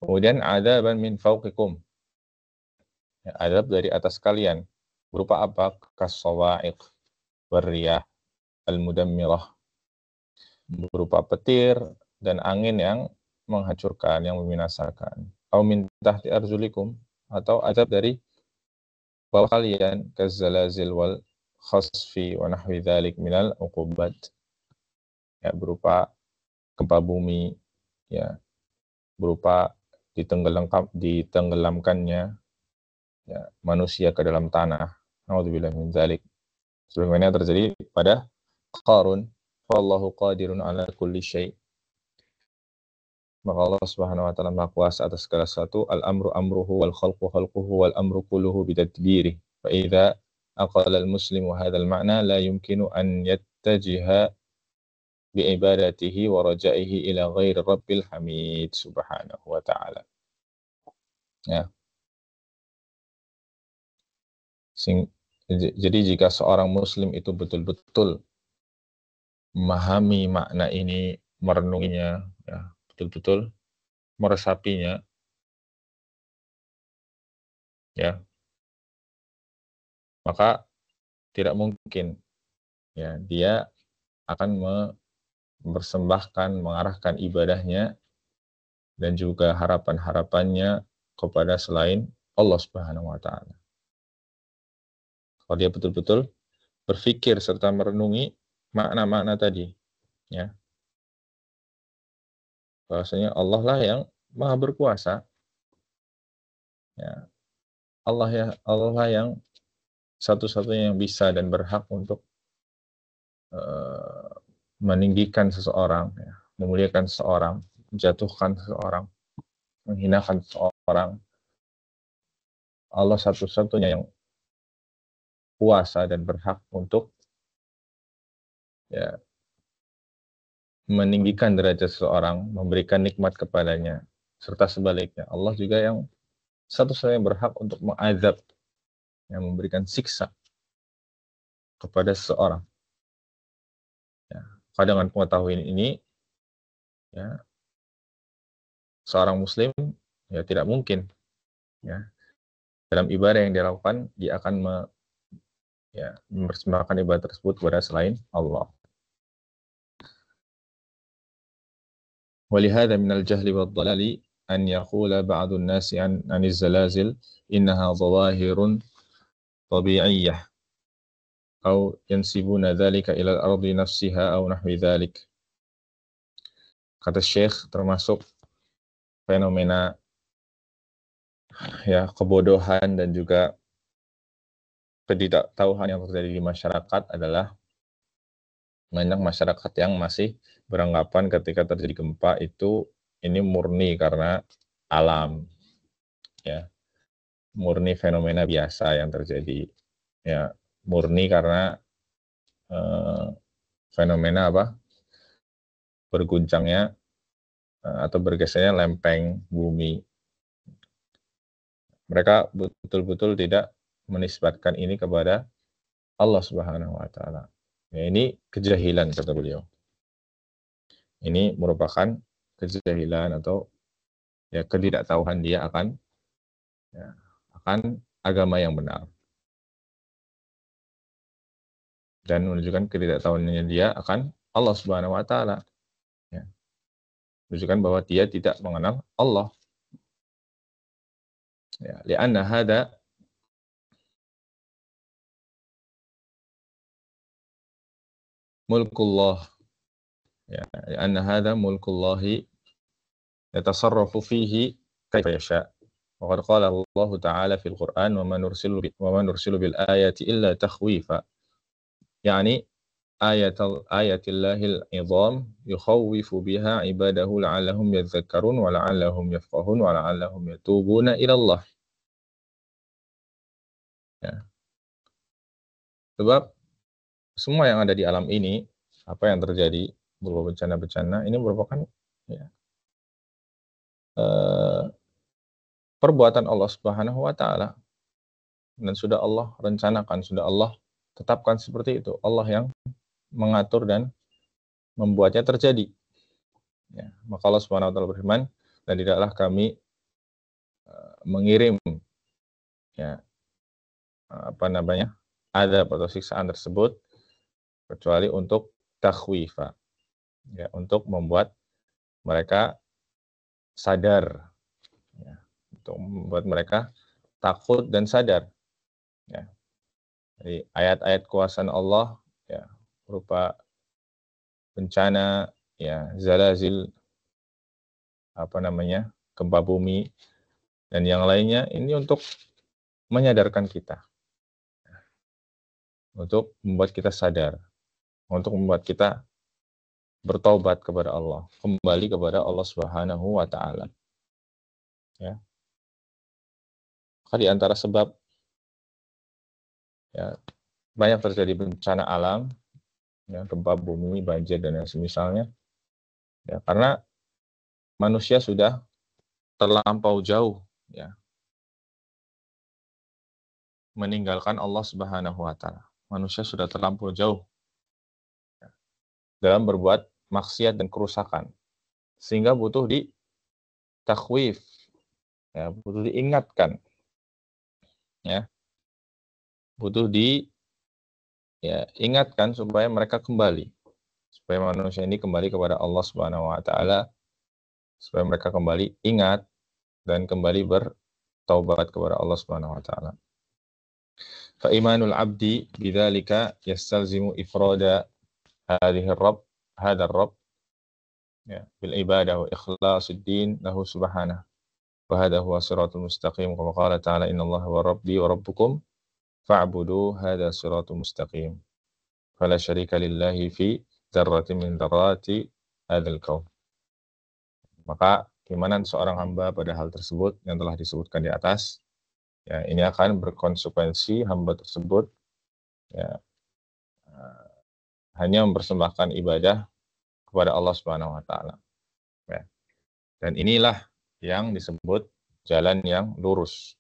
Kemudian adaban min fawqikum, ya, adab dari atas kalian. Berupa apa? Kas-sawa'iq warriyah al-mudammirah. Berupa petir dan angin yang menghancurkan, yang membinasakan. Au min tahti arjulikum, atau adab dari bawah kalian, kazzalazil wal khasfi wa nahwi dzalik minal uqubat. Ya, berupa gempa bumi, ya, berupa ditenggelamkannya ya, manusia ke dalam tanah. Nauzubillahi min dzalik. Sebagaimana terjadi pada Qarun, wallahu qadirun ala kulli syai'. Maka Allah Subhanahu wa taala Maha Kuasa atas segala sesuatu. Al-amru amruhu wal khalqu khalquhu wal amru kulluhu bitadbirih. Fa idza aqala al-muslimu hadzal ma'na la yumkinu an yattajiha bi ibadatihi wa rajaihi ila ghairi rabbil hamid subhanahu wa ta'ala. Ya. Jadi jika seorang muslim itu betul-betul memahami makna ini, merenunginya, ya, betul-betul meresapinya, ya, maka tidak mungkin, ya, dia akan mempersembahkan, mengarahkan ibadahnya dan juga harapan-harapannya kepada selain Allah Subhanahu wa taala. Kalau dia betul-betul berpikir serta merenungi makna-makna tadi, ya. Bahwasanya Allah lah yang Maha berkuasa. Ya. Allah lah yang satu-satunya yang bisa dan berhak untuk meninggikan seseorang, ya, memuliakan seseorang, menjatuhkan seseorang, menghinakan seseorang. Allah satu-satunya yang kuasa dan berhak untuk ya meninggikan derajat seseorang, memberikan nikmat kepadanya, serta sebaliknya. Allah juga yang satu-satunya yang berhak untuk mengazab, yang memberikan siksa kepada seseorang. Ya. Dengan pengetahuan ini, ya, seorang muslim ya tidak mungkin, ya, dalam ibadah yang dilakukan dia akan mempersembahkan ibadah tersebut kepada selain Allah. ولهذا من الجهل والضلال أن يقول بعض الناس عن الزلازل إنها ظواهر طبيعية أو ينسبون ذلك إلى الأرض نفسها أو نحو ذلك. Kata Syekh, termasuk fenomena ya kebodohan dan juga ketidaktahuan yang terjadi di masyarakat adalah banyak masyarakat yang masih beranggapan ketika terjadi gempa itu ini murni karena alam, ya, murni fenomena biasa yang terjadi, ya, murni karena fenomena apa, berguncangnya atau bergesernya lempeng bumi. Mereka betul-betul tidak menisbatkan ini kepada Allah Subhanahu wa taala. Ya, ini kejahilan kata beliau. Ini merupakan kejahilan atau ya ketidaktahuan dia akan agama yang benar. Dan menunjukkan ketidaktahuannya dia akan Allah Subhanahu wa taala. Ya. Menunjukkan bahwa dia tidak mengenal Allah. Ya, li'anna hada mulkullah. Ya, li'anna hada mulkullahi yatasarrafu fihi kaifa yasha. Wa qad qala Allah Ta'ala fil Qur'an wa ma nursilu bil ayati illa takhwifa. Yani ayatillahil izam yukhawwifu biha ibadahu la'allahum yadhakkarun wa la'allahum yafqahun wa la'allahum yatubuna ila Allah. Sebab semua yang ada di alam ini, apa yang terjadi, berupa bencana-bencana, ini merupakan ya, eh, perbuatan Allah Subhanahu wa taala, dan sudah Allah rencanakan, sudah Allah tetapkan seperti itu. Allah yang mengatur dan membuatnya terjadi. Ya, maka Allah Subhanahu wa taala berfirman, dan tidaklah kami mengirim ya apa namanya? Adab atau siksaan tersebut kecuali untuk takhwifa, ya, untuk membuat mereka sadar, ya, untuk membuat mereka takut dan sadar. Ya. Jadi ayat-ayat kuasaan Allah ya berupa bencana, ya zalazil, apa namanya, gempa bumi dan yang lainnya, ini untuk menyadarkan kita, untuk membuat kita sadar, untuk membuat kita bertaubat kepada Allah, kembali kepada Allah Subhanahu wa taala. Ya. Maka di antara sebab ya banyak terjadi bencana alam, ya, gempa bumi, banjir dan yang semisalnya, ya karena manusia sudah terlampau jauh ya meninggalkan Allah Subhanahu wa taala. Manusia sudah terlampau jauh ya, dalam berbuat maksiat dan kerusakan, sehingga butuh ditakhwif, ya, butuh diingatkan, ya, butuh ingatkan supaya mereka kembali, supaya manusia ini kembali kepada Allah Subhanahu wa taala, supaya mereka kembali ingat dan kembali bertaubat kepada Allah Subhanahu wa taala. Fa imanul abdi bidzalika yastalzimu ifrada hadhihi ar-rabb hadha ar-rabb ya bil ibadah wa ikhlasid din lahu subhanahu wa hadha huwa siratul mustaqim kama qala ta'ala innallaha wa rabbi wa rabbukum fa'budu hadha siratul mustaqim fala syarika lillahi fi dzarratin min dzarrati hadzal kaun. Maka keimanan seorang hamba pada hal tersebut yang telah disebutkan di atas, ya ini akan berkonsekuensi hamba tersebut ya hanya mempersembahkan ibadah kepada Allah Subhanahu wa taala. Ya. Dan inilah yang disebut jalan yang lurus,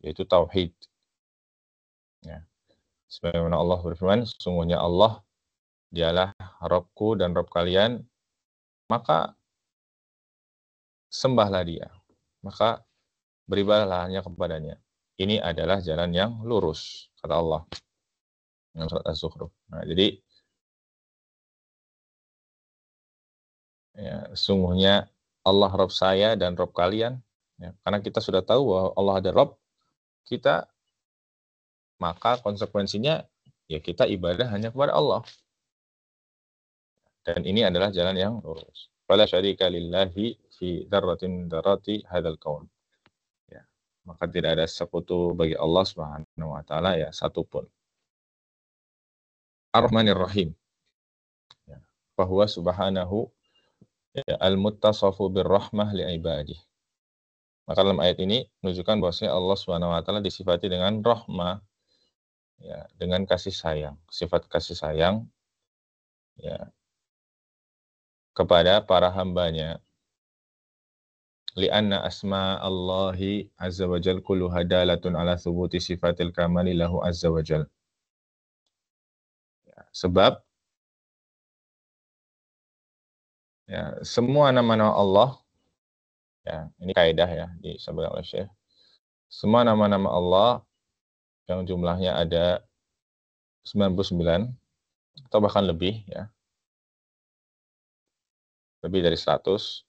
yaitu tauhid. Ya. Sebagaimana Allah berfirman, sesungguhnya Allah dialah Rabbku dan Rabb kalian, maka sembahlah dia, maka beribadahlah hanya kepadanya. Ini adalah jalan yang lurus, kata Allah. Surat Az-Zukhruf. Nah, jadi ya, sesungguhnya Allah Rabb saya dan Rabb kalian, ya, karena kita sudah tahu bahwa Allah ada Rabb kita, maka konsekuensinya ya kita ibadah hanya kepada Allah. Dan ini adalah jalan yang lurus. Fala syarika lillahi fi dzarratin dzarrati hadzal kaun. Ya. Maka tidak ada sekutu bagi Allah Subhanahu wa taala ya satupun. Ar-Rahmanir Rahim. Ya. Fahuwa subhanahu ya, al-muttasafu birrahmah li ibadih. Maka dalam ayat ini menunjukkan bahwasanya Allah Subhanahu wa taala disifati dengan rahmah, ya, dengan kasih sayang, sifat kasih sayang ya kepada para hambanya. Lianna asma Allahi azza wa jal kulluha dalatun ala thubuti sifatil kamali lahu azza wa jal. Ya, sebab ya, semua nama-nama Allah, ya, ini kaidah ya disampaikan oleh Syekh. Semua nama-nama Allah yang jumlahnya ada 99 atau bahkan lebih ya. Lebih dari 100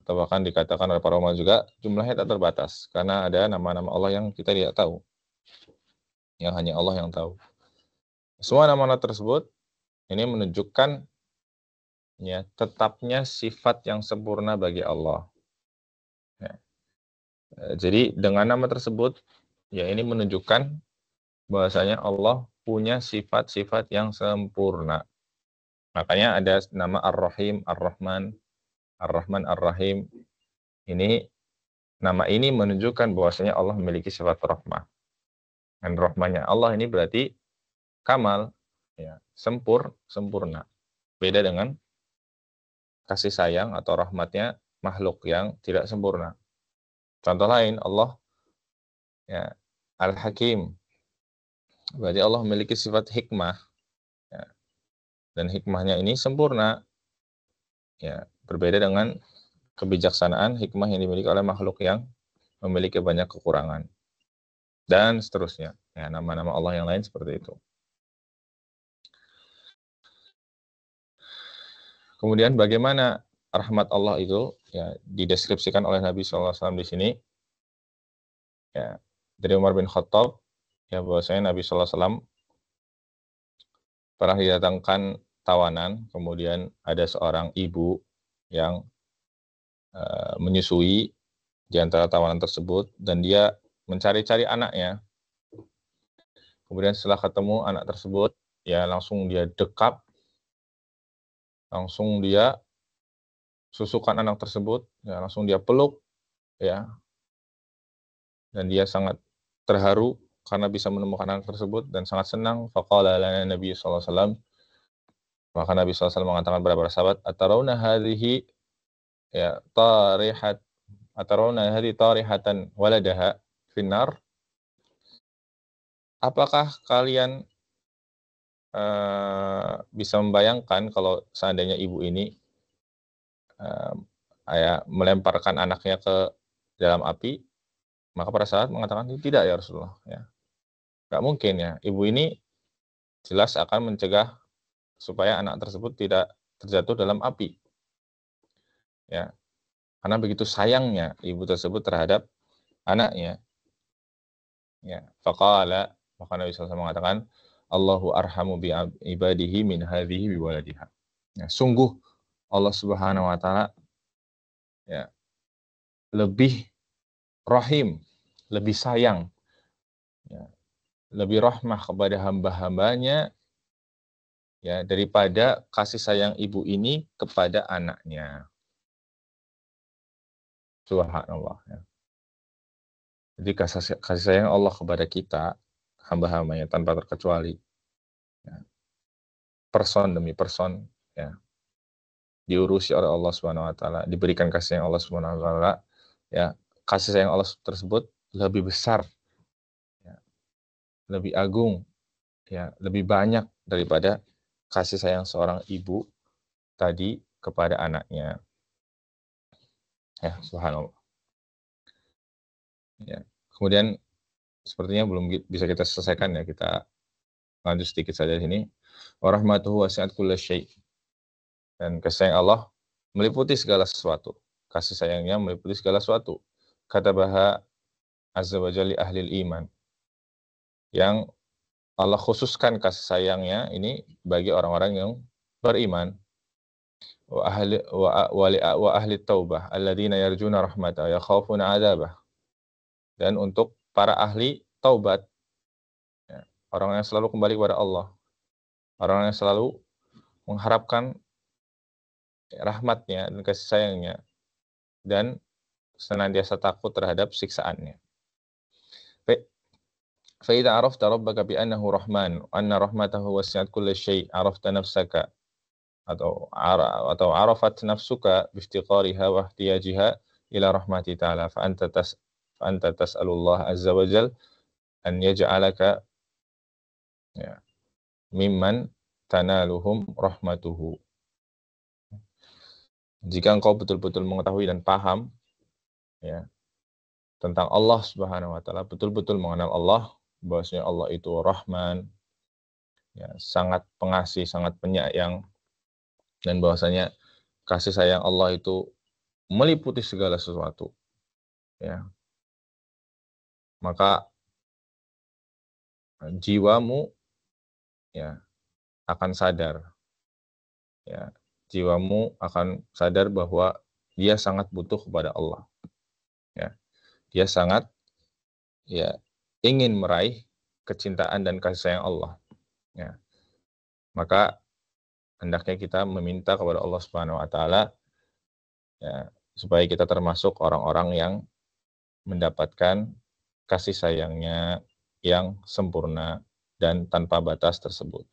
atau bahkan dikatakan oleh para ulama juga jumlahnya tak terbatas karena ada nama-nama Allah yang kita tidak tahu, yang hanya Allah yang tahu. Semua nama-nama tersebut ini menunjukkan ya tetapnya sifat yang sempurna bagi Allah. Ya. Jadi dengan nama tersebut ya ini menunjukkan bahwasanya Allah punya sifat-sifat yang sempurna. Makanya ada nama Ar-Rahim, Ar-Rahman, Ar-Rahman, Ar-Rahim. Ini nama ini menunjukkan bahwasanya Allah memiliki sifat rahmah. Dan rahmanya Allah ini berarti kamal, ya, sempurna. Beda dengan kasih sayang atau rahmatnya makhluk yang tidak sempurna. Contoh lain, Allah ya Al-Hakim. Berarti Allah memiliki sifat hikmah, ya, dan hikmahnya ini sempurna. Ya, berbeda dengan kebijaksanaan hikmah yang dimiliki oleh makhluk yang memiliki banyak kekurangan. Dan seterusnya. Ya, nama-nama Allah yang lain seperti itu. Kemudian bagaimana rahmat Allah itu ya dideskripsikan oleh Nabi SAW di sini. Ya, dari Umar bin Khattab, ya bahwasanya Nabi SAW pernah didatangkan tawanan, kemudian ada seorang ibu yang menyusui di antara tawanan tersebut, dan dia mencari-cari anaknya. Kemudian setelah ketemu anak tersebut, ya langsung dia dekap, langsung dia susukan anak tersebut, ya langsung dia peluk, ya, dan dia sangat terharu karena bisa menemukan anak tersebut dan sangat senang. Faqala lana Nabi SAW, maka Nabi SAW mengatakan kepada para sahabat, atarawna hadhihi ya tarihatan waladaha finnar. Apakah kalian bisa membayangkan kalau seandainya ibu ini melemparkan anaknya ke dalam api? Maka para sahabat mengatakan, tidak ya Rasulullah. Ya. Nggak mungkin ya. Ibu ini jelas akan mencegah supaya anak tersebut tidak terjatuh dalam api. Ya. Karena begitu sayangnya ibu tersebut terhadap anaknya. Ya. Faqala, maka Nabi SAW mengatakan, Allahu arhamu bi ibadihi min hadhihi bi waladiha. Ya, sungguh Allah Subhanahu wa taala ya lebih rahim, lebih sayang, ya, lebih rahmah kepada hamba-hambanya ya daripada kasih sayang ibu ini kepada anaknya. Subhanallah. Ya. Jadi kasih sayang Allah kepada kita, hamba-hambanya tanpa terkecuali, ya, person demi person, ya, diurusi oleh Allah Subhanahu Wa Taala, diberikan kasih sayang Allah Subhanahu Wa Taala, ya, kasih sayang Allah tersebut lebih besar, ya, lebih agung, ya, lebih banyak daripada kasih sayang seorang ibu tadi kepada anaknya. Ya, subhanallah. Ya. Kemudian sepertinya belum bisa kita selesaikan ya, kita lanjut sedikit saja di sini. Wa rahmatuhu wasi'at kulla syai'. Dan kasih sayang Allah meliputi segala sesuatu. Kasih sayangnya meliputi segala sesuatu. Kata Baha Azza wa Jalla ahli iman. Yang Allah khususkan kasih sayangnya ini bagi orang-orang yang beriman. Wa ahli taubah alladzina yarjuna rahmata yakhafuna 'adzabah. Dan untuk para ahli taubat, ya, orang yang selalu kembali kepada Allah, orang yang selalu mengharapkan rahmatnya dan kasih sayangnya, dan senantiasa takut terhadap siksaannya. فإذا عرفت ربك بأنه رحمن وأن رحمته وسعت كل شيء عرفت نفسك atau عرفت نفسك بافتقارها واحتياجها إلى رحمته تعالى فأنت تسأل الله عز وجل أن يجعلك ممن تنالهم رحمته. Jika engkau betul-betul mengetahui dan paham ya tentang Allah Subhanahu wa taala, betul-betul mengenal Allah, bahwasanya Allah itu Rahman, ya, sangat pengasih, sangat penyayang, dan bahwasanya kasih sayang Allah itu meliputi segala sesuatu, ya. Maka jiwamu ya akan sadar, ya. Jiwamu akan sadar bahwa dia sangat butuh kepada Allah, ya. Dia sangat ya ingin meraih kecintaan dan kasih sayang Allah, ya. Maka hendaknya kita meminta kepada Allah Subhanahu wa taala ya supaya kita termasuk orang-orang yang mendapatkan kasih sayangnya yang sempurna dan tanpa batas tersebut.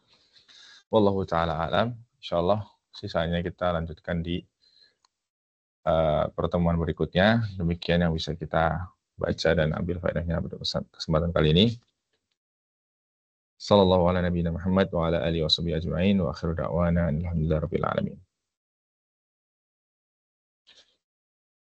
Wallahu ta'ala alam. Insyaallah sisanya kita lanjutkan di pertemuan berikutnya. Demikian yang bisa kita baca dan ambil faedahnya pada kesempatan kali ini. Sallallahu ala nabiyina Muhammad wa ala alihi wa sahbihi ajma'in wa akhiru da'wana alhamdulillahi rabbil alamin.